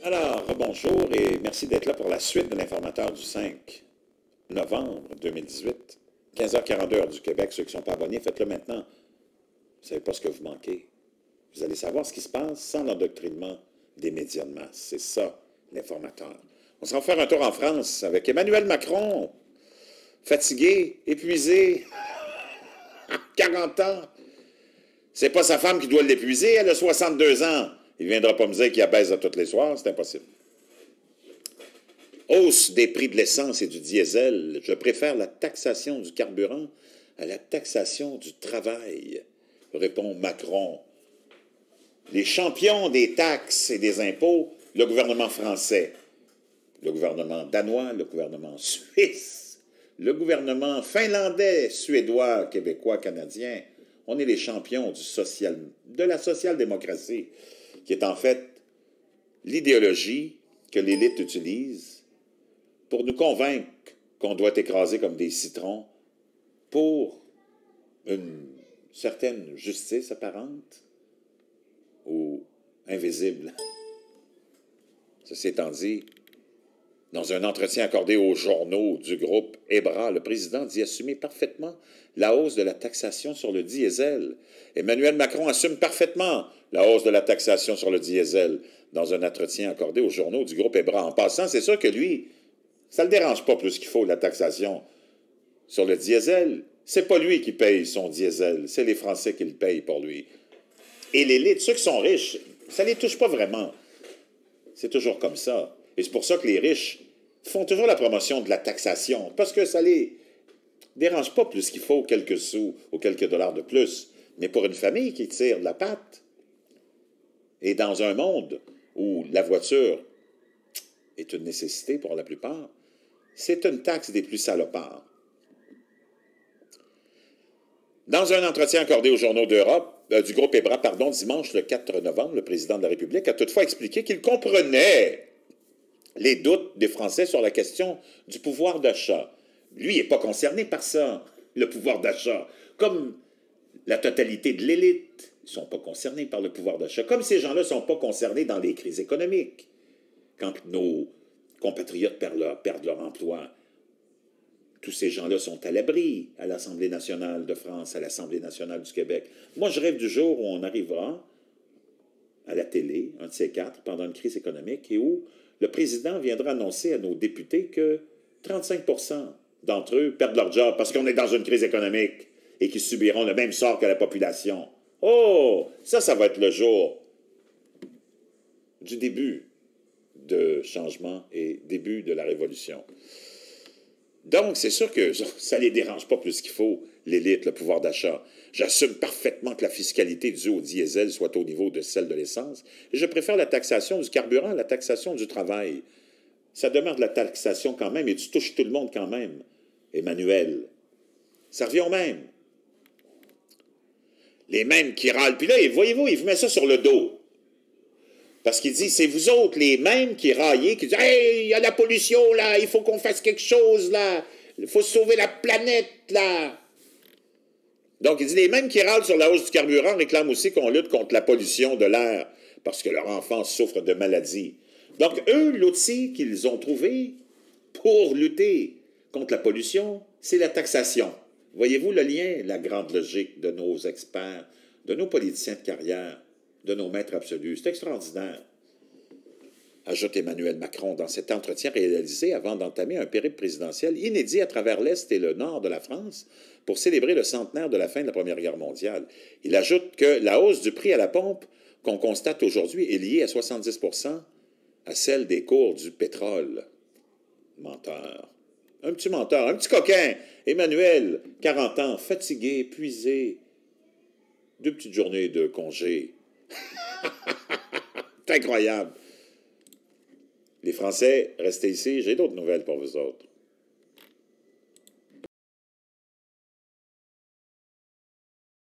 Alors, bonjour et merci d'être là pour la suite de l'informateur du 5 novembre 2018. 15h42 heure du Québec. Ceux qui ne sont pas abonnés, faites-le maintenant. Vous ne savez pas ce que vous manquez. Vous allez savoir ce qui se passe sans l'endoctrinement des médias de masse. C'est ça, l'informateur. On s'en va faire un tour en France avec Emmanuel Macron, fatigué, épuisé, 40 ans. C'est pas sa femme qui doit l'épuiser, elle a 62 ans. Il ne viendra pas me dire qu'il abaisse à tous les soirs, c'est impossible. Hausse des prix de l'essence et du diesel. Je préfère la taxation du carburant à la taxation du travail, répond Macron. Les champions des taxes et des impôts, le gouvernement français, le gouvernement danois, le gouvernement suisse, le gouvernement finlandais, suédois, québécois, canadien. On est les champions de la social-démocratie, qui est en fait l'idéologie que l'élite utilise pour nous convaincre qu'on doit être écrasé comme des citrons pour une certaine justice apparente ou invisible. Ceci étant dit, dans un entretien accordé aux journaux du groupe EBRA, le président dit assumer parfaitement la hausse de la taxation sur le diesel. Emmanuel Macron assume parfaitement la hausse de la taxation sur le diesel dans un entretien accordé aux journaux du groupe EBRA. En passant, c'est sûr que lui, ça ne le dérange pas plus qu'il faut, la taxation sur le diesel. C'est pas lui qui paye son diesel, c'est les Français qui le payent pour lui. Et l'élite, ceux qui sont riches, ça ne les touche pas vraiment. C'est toujours comme ça. Et c'est pour ça que les riches font toujours la promotion de la taxation, parce que ça les dérange pas plus qu'il faut, quelques sous ou quelques dollars de plus. Mais pour une famille qui tire de la patte, et dans un monde où la voiture est une nécessité pour la plupart, c'est une taxe des plus salopards. Dans un entretien accordé aux journaux d'Europe, du groupe EBRA, dimanche le 4 novembre, le président de la République a toutefois expliqué qu'il comprenait les doutes des Français sur la question du pouvoir d'achat. Lui, il n'est pas concerné par ça, le pouvoir d'achat. Comme la totalité de l'élite ne sont pas concernés par le pouvoir d'achat. Comme ces gens-là ne sont pas concernés dans les crises économiques. Quand nos compatriotes perdent leur emploi, tous ces gens-là sont à l'abri à l'Assemblée nationale de France, à l'Assemblée nationale du Québec. Moi, je rêve du jour où on arrivera à la télé, un de ces quatre, pendant une crise économique, et où le président viendra annoncer à nos députés que 35% d'entre eux perdent leur job parce qu'on est dans une crise économique et qu'ils subiront le même sort que la population. Oh, ça va être le jour du début de changement et début de la révolution. Donc, c'est sûr que ça ne les dérange pas plus qu'il faut, l'élite, le pouvoir d'achat. J'assume parfaitement que la fiscalité due au diesel soit au niveau de celle de l'essence. Et je préfère la taxation du carburant à la taxation du travail. Ça demeure de la taxation quand même, et tu touches tout le monde quand même, Emmanuel. Ça revient au même. Les mêmes qui râlent. Puis là, voyez-vous, il vous met ça sur le dos. Parce qu'il dit, c'est vous autres, les mêmes qui raillez, qui disent « Hey, il y a la pollution, là, il faut qu'on fasse quelque chose, là. Il faut sauver la planète, là. » Donc, il dit, les mêmes qui râlent sur la hausse du carburant réclament aussi qu'on lutte contre la pollution de l'air, parce que leurs enfants souffrent de maladies. Donc, eux, l'outil qu'ils ont trouvé pour lutter contre la pollution, c'est la taxation. Voyez-vous le lien, la grande logique de nos experts, de nos politiciens de carrière, de nos maîtres absolus. C'est extraordinaire, ajoute Emmanuel Macron dans cet entretien réalisé avant d'entamer un périple présidentiel inédit à travers l'Est et le Nord de la France pour célébrer le centenaire de la fin de la Première Guerre mondiale. Il ajoute que la hausse du prix à la pompe qu'on constate aujourd'hui est liée à 70% à celle des cours du pétrole. Menteur. Un petit menteur, un petit coquin. Emmanuel, 40 ans, fatigué, épuisé. 2 petites journées de congé. C'est incroyable. Les Français, restez ici, j'ai d'autres nouvelles pour vous autres.